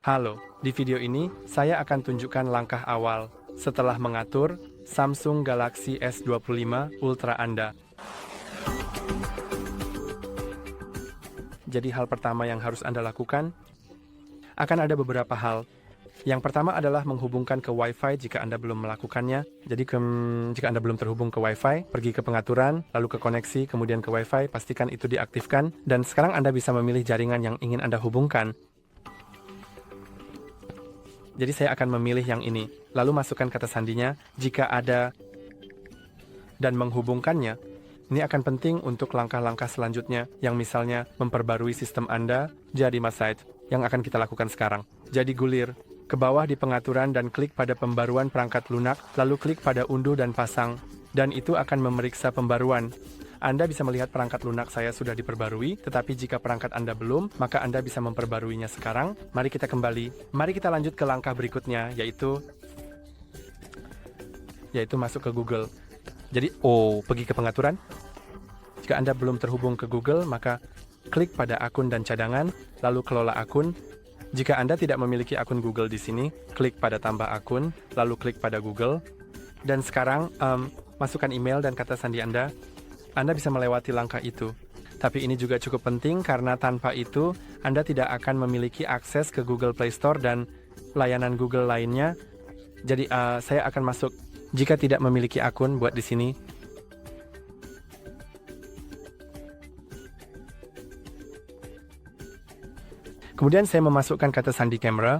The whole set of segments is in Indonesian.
Halo, di video ini saya akan tunjukkan langkah awal setelah mengatur Samsung Galaxy S25 Ultra Anda. Jadi hal pertama yang harus Anda lakukan, akan ada beberapa hal. Yang pertama adalah menghubungkan ke Wi-Fi jika Anda belum melakukannya. Jadi jika Anda belum terhubung ke Wi-Fi, pergi ke pengaturan, lalu ke koneksi, kemudian ke Wi-Fi, pastikan itu diaktifkan. Dan sekarang Anda bisa memilih jaringan yang ingin Anda hubungkan. Jadi saya akan memilih yang ini, lalu masukkan kata sandinya jika ada dan menghubungkannya. Ini akan penting untuk langkah-langkah selanjutnya, yang misalnya memperbarui sistem Anda, jadi Masite, yang akan kita lakukan sekarang. Jadi gulir ke bawah di pengaturan dan klik pada pembaruan perangkat lunak, lalu klik pada unduh dan pasang, dan itu akan memeriksa pembaruan. Anda bisa melihat perangkat lunak saya sudah diperbarui, tetapi jika perangkat Anda belum, maka Anda bisa memperbaruinya sekarang. Mari kita kembali. Mari kita lanjut ke langkah berikutnya, yaitu masuk ke Google. Jadi, pergi ke pengaturan. Jika Anda belum terhubung ke Google, maka klik pada akun dan cadangan, lalu kelola akun. Jika Anda tidak memiliki akun Google di sini, klik pada tambah akun, lalu klik pada Google. Dan sekarang, masukkan email dan kata sandi Anda. Anda bisa melewati langkah itu. Tapi ini juga cukup penting karena tanpa itu, Anda tidak akan memiliki akses ke Google Play Store dan layanan Google lainnya. Jadi, saya akan masuk. Jika tidak memiliki akun, buat di sini. Kemudian saya memasukkan kata sandi kamera.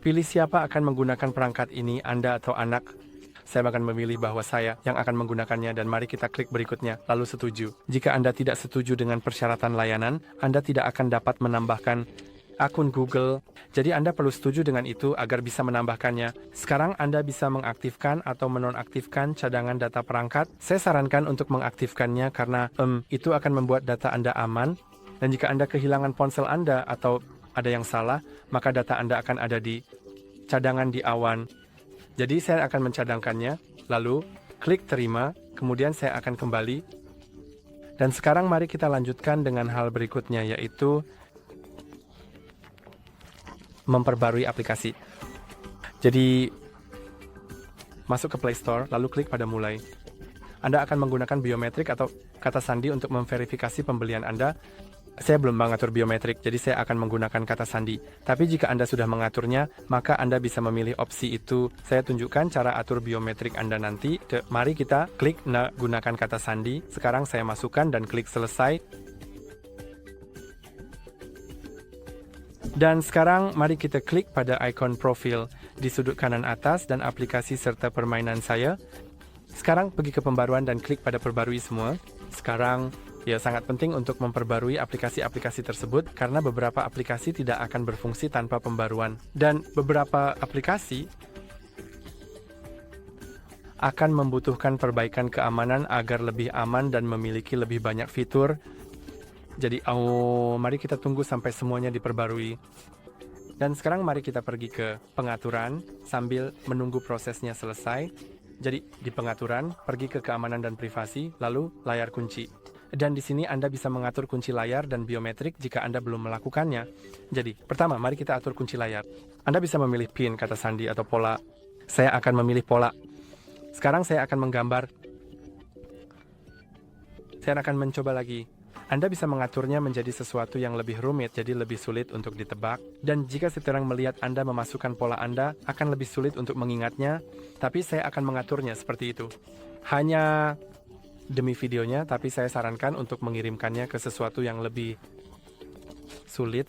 Pilih siapa akan menggunakan perangkat ini, Anda atau anak. Saya akan memilih bahwa saya yang akan menggunakannya dan mari kita klik berikutnya, lalu setuju. Jika Anda tidak setuju dengan persyaratan layanan, Anda tidak akan dapat menambahkan akun Google. Jadi Anda perlu setuju dengan itu agar bisa menambahkannya. Sekarang Anda bisa mengaktifkan atau menonaktifkan cadangan data perangkat. Saya sarankan untuk mengaktifkannya karena itu akan membuat data Anda aman. Dan jika Anda kehilangan ponsel Anda atau ada yang salah, maka data Anda akan ada di cadangan di awan. Jadi saya akan mencadangkannya, lalu klik terima, kemudian saya akan kembali. Dan sekarang mari kita lanjutkan dengan hal berikutnya, yaitu memperbarui aplikasi. Jadi masuk ke Play Store, lalu klik pada mulai. Anda akan menggunakan biometrik atau kata sandi untuk memverifikasi pembelian Anda. Saya belum mengatur biometrik, jadi saya akan menggunakan kata sandi. Tapi jika Anda sudah mengaturnya, maka Anda bisa memilih opsi itu. Saya tunjukkan cara atur biometrik Anda nanti. Mari kita klik gunakan kata sandi. Sekarang saya masukkan dan klik selesai. Dan sekarang mari kita klik pada ikon profil di sudut kanan atas dan aplikasi serta permainan saya. Sekarang pergi ke pembaruan dan klik pada perbarui semua. Sekarang sangat penting untuk memperbarui aplikasi-aplikasi tersebut karena beberapa aplikasi tidak akan berfungsi tanpa pembaruan. Dan beberapa aplikasi akan membutuhkan perbaikan keamanan agar lebih aman dan memiliki lebih banyak fitur. Jadi, mari kita tunggu sampai semuanya diperbarui. Dan sekarang mari kita pergi ke pengaturan sambil menunggu prosesnya selesai. Jadi, di pengaturan, pergi ke keamanan dan privasi, lalu layar kunci. Dan di sini Anda bisa mengatur kunci layar dan biometrik jika Anda belum melakukannya. Jadi, pertama, mari kita atur kunci layar. Anda bisa memilih pin, kata sandi, atau pola. Saya akan memilih pola. Sekarang saya akan menggambar. Saya akan mencoba lagi. Anda bisa mengaturnya menjadi sesuatu yang lebih rumit, jadi lebih sulit untuk ditebak. Dan jika seseorang melihat Anda memasukkan pola Anda, akan lebih sulit untuk mengingatnya. Tapi saya akan mengaturnya seperti itu. Hanya demi videonya, tapi saya sarankan untuk mengirimkannya ke sesuatu yang lebih sulit.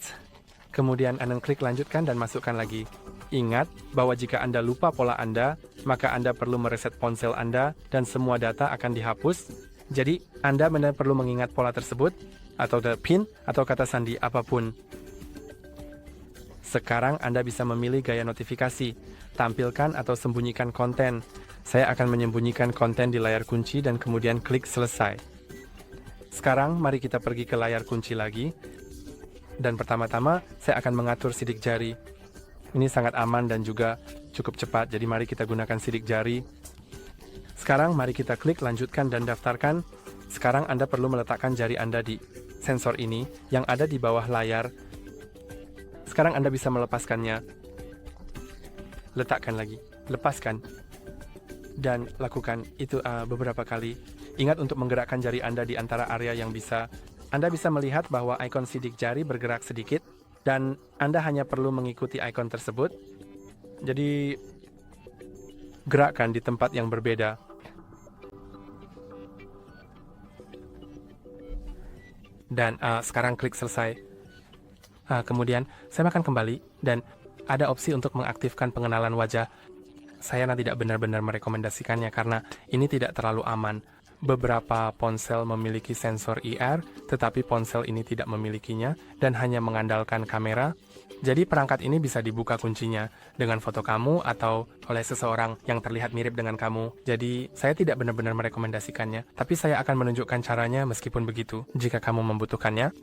Kemudian Anda klik lanjutkan dan masukkan lagi. Ingat bahwa jika Anda lupa pola Anda, maka Anda perlu mereset ponsel Anda dan semua data akan dihapus. Jadi, Anda benar perlu mengingat pola tersebut, atau pin, atau kata sandi apapun. Sekarang Anda bisa memilih gaya notifikasi, tampilkan atau sembunyikan konten. Saya akan menyembunyikan konten di layar kunci dan kemudian klik selesai. Sekarang mari kita pergi ke layar kunci lagi. Dan pertama-tama saya akan mengatur sidik jari. Ini sangat aman dan juga cukup cepat, jadi mari kita gunakan sidik jari. Sekarang mari kita klik lanjutkan dan daftarkan. Sekarang Anda perlu meletakkan jari Anda di sensor ini yang ada di bawah layar. Sekarang Anda bisa melepaskannya. Letakkan lagi, lepaskan, dan lakukan itu beberapa kali. Ingat untuk menggerakkan jari Anda di antara area yang bisa. Anda bisa melihat bahwa ikon sidik jari bergerak sedikit, dan Anda hanya perlu mengikuti ikon tersebut. Jadi, gerakkan di tempat yang berbeda. Dan sekarang klik selesai. Kemudian, saya akan kembali, dan ada opsi untuk mengaktifkan pengenalan wajah. Saya tidak benar-benar merekomendasikannya karena ini tidak terlalu aman. Beberapa ponsel memiliki sensor IR, tetapi ponsel ini tidak memilikinya dan hanya mengandalkan kamera. Jadi perangkat ini bisa dibuka kuncinya dengan foto kamu atau oleh seseorang yang terlihat mirip dengan kamu. Jadi saya tidak benar-benar merekomendasikannya, tapi saya akan menunjukkan caranya meskipun begitu jika kamu membutuhkannya.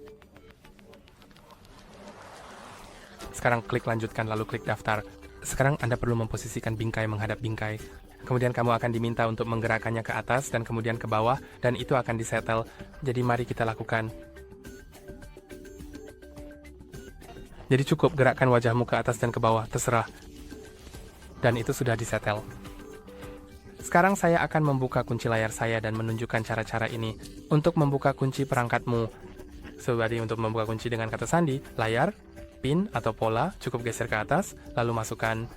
Sekarang klik lanjutkan lalu klik daftar. Sekarang Anda perlu memposisikan bingkai menghadap bingkai. Kemudian kamu akan diminta untuk menggerakkannya ke atas dan kemudian ke bawah, dan itu akan disetel. Jadi mari kita lakukan. Jadi cukup gerakkan wajahmu ke atas dan ke bawah, terserah. Dan itu sudah disetel. Sekarang saya akan membuka kunci layar saya dan menunjukkan cara-cara ini. Untuk membuka kunci perangkatmu, seperti untuk membuka kunci dengan kata sandi, layar, pin atau pola, cukup geser ke atas, lalu masukkan.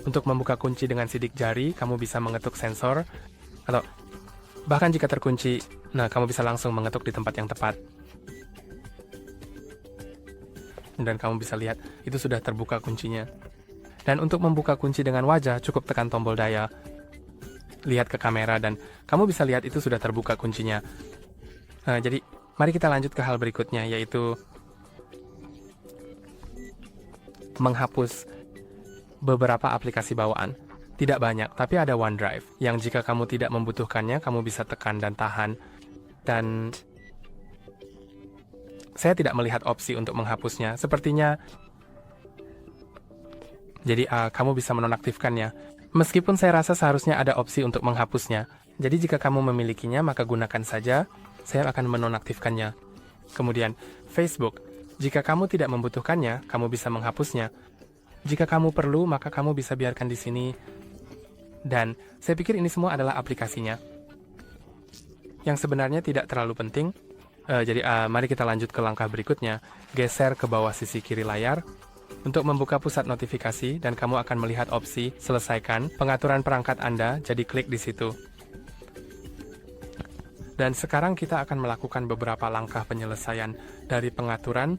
Untuk membuka kunci dengan sidik jari, kamu bisa mengetuk sensor, atau bahkan jika terkunci, kamu bisa langsung mengetuk di tempat yang tepat. Dan kamu bisa lihat, itu sudah terbuka kuncinya. Dan untuk membuka kunci dengan wajah, cukup tekan tombol daya. Lihat ke kamera dan kamu bisa lihat itu sudah terbuka kuncinya. Jadi, mari kita lanjut ke hal berikutnya, yaitu menghapus beberapa aplikasi bawaan. Tidak banyak, tapi ada OneDrive, yang jika kamu tidak membutuhkannya, kamu bisa tekan dan tahan. Dan saya tidak melihat opsi untuk menghapusnya. Sepertinya, jadi kamu bisa menonaktifkannya. Meskipun saya rasa seharusnya ada opsi untuk menghapusnya. Jadi jika kamu memilikinya, maka gunakan saja. Saya akan menonaktifkannya. Kemudian, Facebook. Jika kamu tidak membutuhkannya, kamu bisa menghapusnya. Jika kamu perlu, maka kamu bisa biarkan di sini. Dan saya pikir ini semua adalah aplikasinya, yang sebenarnya tidak terlalu penting. Jadi mari kita lanjut ke langkah berikutnya. Geser ke bawah sisi kiri layar untuk membuka pusat notifikasi, dan kamu akan melihat opsi selesaikan pengaturan perangkat Anda, jadi klik di situ. Dan sekarang kita akan melakukan beberapa langkah penyelesaian dari pengaturan.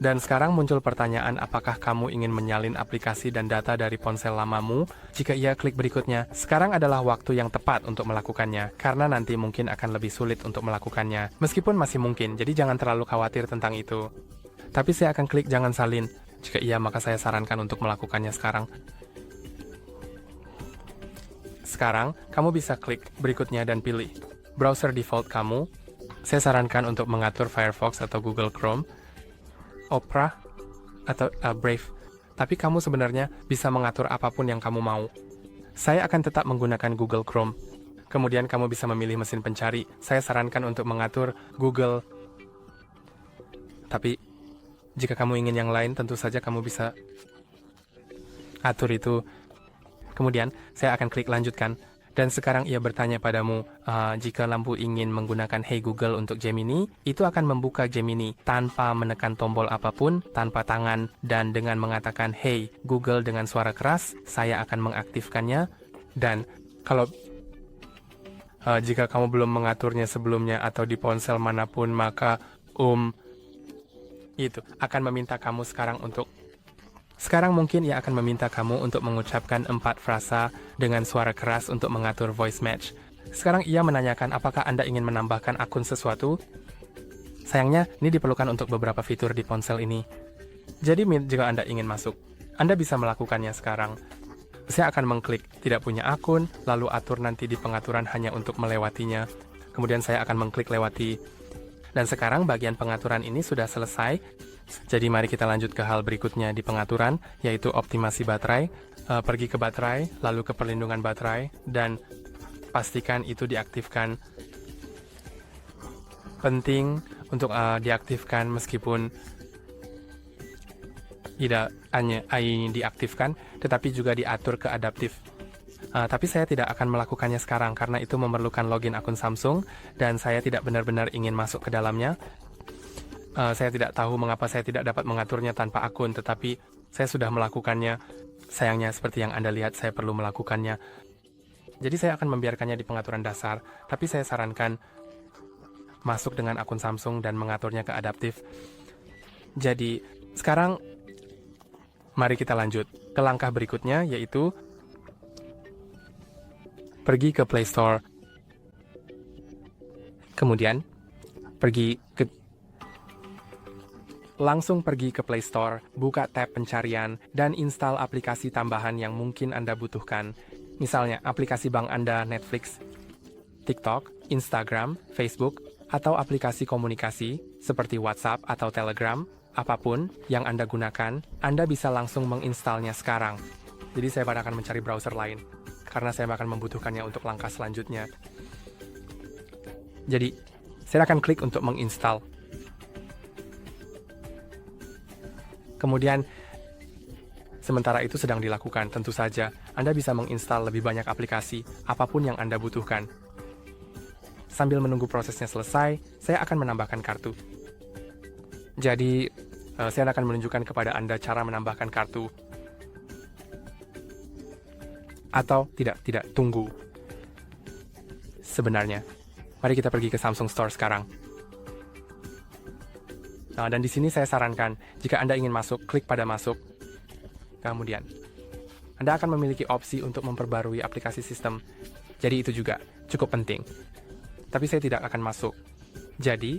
Dan sekarang muncul pertanyaan, apakah kamu ingin menyalin aplikasi dan data dari ponsel lamamu? Jika iya, klik berikutnya. Sekarang adalah waktu yang tepat untuk melakukannya, karena nanti mungkin akan lebih sulit untuk melakukannya. Meskipun masih mungkin, jadi jangan terlalu khawatir tentang itu. Tapi saya akan klik jangan salin. Jika iya, maka saya sarankan untuk melakukannya sekarang. Sekarang, kamu bisa klik berikutnya dan pilih browser default kamu. Saya sarankan untuk mengatur Firefox atau Google Chrome, Opera, atau Brave. Tapi kamu sebenarnya bisa mengatur apapun yang kamu mau. Saya akan tetap menggunakan Google Chrome. Kemudian kamu bisa memilih mesin pencari. Saya sarankan untuk mengatur Google. Tapi jika kamu ingin yang lain, tentu saja kamu bisa atur itu. Kemudian saya akan klik lanjutkan. Dan sekarang ia bertanya padamu, jika lampu ingin menggunakan Hey Google untuk Gemini, itu akan membuka Gemini tanpa menekan tombol apapun, tanpa tangan, dan dengan mengatakan Hey Google dengan suara keras, saya akan mengaktifkannya. Dan kalau jika kamu belum mengaturnya sebelumnya atau di ponsel manapun, maka itu akan meminta kamu Sekarang mungkin ia akan meminta kamu untuk mengucapkan 4 frasa dengan suara keras untuk mengatur voice match. Sekarang ia menanyakan apakah Anda ingin menambahkan akun sesuatu. Sayangnya, ini diperlukan untuk beberapa fitur di ponsel ini. Jadi jika Anda ingin masuk, Anda bisa melakukannya sekarang. Saya akan mengklik tidak punya akun, lalu atur nanti di pengaturan hanya untuk melewatinya. Kemudian saya akan mengklik lewati. Dan sekarang bagian pengaturan ini sudah selesai. Jadi mari kita lanjut ke hal berikutnya di pengaturan, yaitu optimasi baterai. Pergi ke baterai, lalu ke perlindungan baterai, dan pastikan itu diaktifkan. Penting untuk diaktifkan meskipun tidak hanya ini diaktifkan, tetapi juga diatur ke adaptif. Tapi saya tidak akan melakukannya sekarang karena itu memerlukan login akun Samsung dan saya tidak benar-benar ingin masuk ke dalamnya. Saya tidak tahu mengapa saya tidak dapat mengaturnya tanpa akun, tetapi saya sudah melakukannya. Sayangnya seperti yang Anda lihat, saya perlu melakukannya. Jadi saya akan membiarkannya di pengaturan dasar, tapi saya sarankan masuk dengan akun Samsung dan mengaturnya ke adaptif. Jadi sekarang mari kita lanjut ke langkah berikutnya, yaitu pergi ke Play Store, kemudian langsung pergi ke Play Store, buka tab pencarian, dan install aplikasi tambahan yang mungkin Anda butuhkan. Misalnya aplikasi bank Anda, Netflix, TikTok, Instagram, Facebook, atau aplikasi komunikasi seperti WhatsApp atau Telegram, apapun yang Anda gunakan, Anda bisa langsung menginstalnya sekarang. Jadi saya akan mencari browser lain, karena saya akan membutuhkannya untuk langkah selanjutnya. Jadi, saya akan klik untuk menginstal. Kemudian, sementara itu sedang dilakukan, tentu saja Anda bisa menginstal lebih banyak aplikasi, apapun yang Anda butuhkan. Sambil menunggu prosesnya selesai, saya akan menambahkan kartu. Jadi, saya akan menunjukkan kepada Anda cara menambahkan kartu. Atau tidak, tunggu. Sebenarnya, mari kita pergi ke Samsung Store sekarang. Nah, dan di sini saya sarankan, jika Anda ingin masuk, klik pada masuk. Kemudian, Anda akan memiliki opsi untuk memperbarui aplikasi sistem. Jadi itu juga cukup penting. Tapi saya tidak akan masuk. Jadi,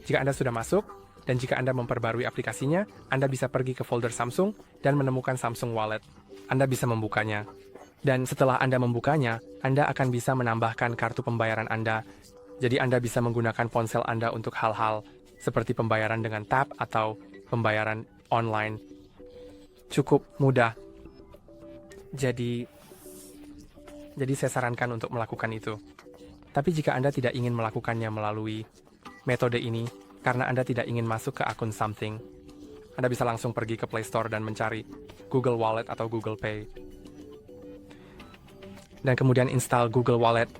jika Anda sudah masuk, dan jika Anda memperbarui aplikasinya, Anda bisa pergi ke folder Samsung dan menemukan Samsung Wallet. Anda bisa membukanya. Dan setelah Anda membukanya, Anda akan bisa menambahkan kartu pembayaran Anda. Jadi Anda bisa menggunakan ponsel Anda untuk hal-hal seperti pembayaran dengan tap atau pembayaran online. Cukup mudah. Jadi saya sarankan untuk melakukan itu. Tapi jika Anda tidak ingin melakukannya melalui metode ini, karena Anda tidak ingin masuk ke akun Something, Anda bisa langsung pergi ke Play Store dan mencari Google Wallet atau Google Pay. Dan kemudian install Google Wallet.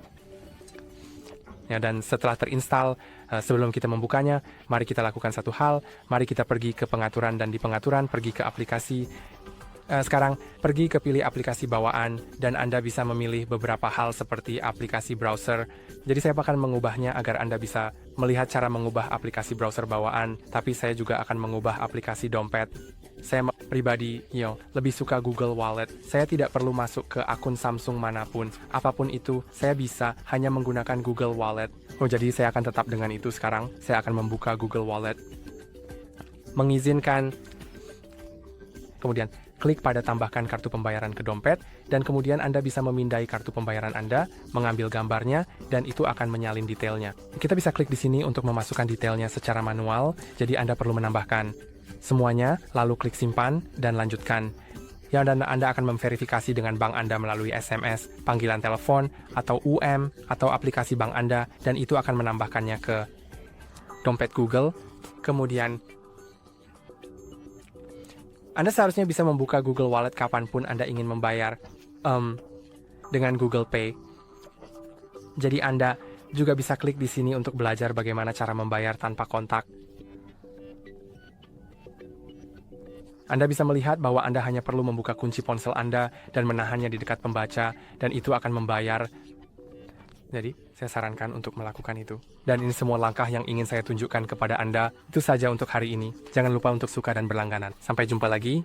Ya, dan setelah terinstall, sebelum kita membukanya, mari kita lakukan satu hal. Mari kita pergi ke pengaturan, dan di pengaturan pergi ke aplikasi. Sekarang pergi ke pilih aplikasi bawaan, dan Anda bisa memilih beberapa hal seperti aplikasi browser. Jadi saya akan mengubahnya agar Anda bisa melihat cara mengubah aplikasi browser bawaan, tapi saya juga akan mengubah aplikasi dompet. Saya pribadi lebih suka Google Wallet. Saya tidak perlu masuk ke akun Samsung manapun. Apapun itu, saya bisa hanya menggunakan Google Wallet. Jadi saya akan tetap dengan itu sekarang. Saya akan membuka Google Wallet. Mengizinkan. Kemudian klik pada tambahkan kartu pembayaran ke dompet, dan kemudian Anda bisa memindai kartu pembayaran Anda, mengambil gambarnya, dan itu akan menyalin detailnya. Kita bisa klik di sini untuk memasukkan detailnya secara manual, jadi Anda perlu menambahkan semuanya, lalu klik simpan, dan lanjutkan. Ya, dan Anda akan memverifikasi dengan bank Anda melalui SMS, panggilan telepon, atau atau aplikasi bank Anda, dan itu akan menambahkannya ke dompet Google. Kemudian, Anda seharusnya bisa membuka Google Wallet kapanpun Anda ingin membayar dengan Google Pay. Jadi Anda juga bisa klik di sini untuk belajar bagaimana cara membayar tanpa kontak. Anda bisa melihat bahwa Anda hanya perlu membuka kunci ponsel Anda dan menahannya di dekat pembaca, dan itu akan membayar. Jadi, saya sarankan untuk melakukan itu. Dan ini semua langkah yang ingin saya tunjukkan kepada Anda. Itu saja untuk hari ini. Jangan lupa untuk suka dan berlangganan. Sampai jumpa lagi.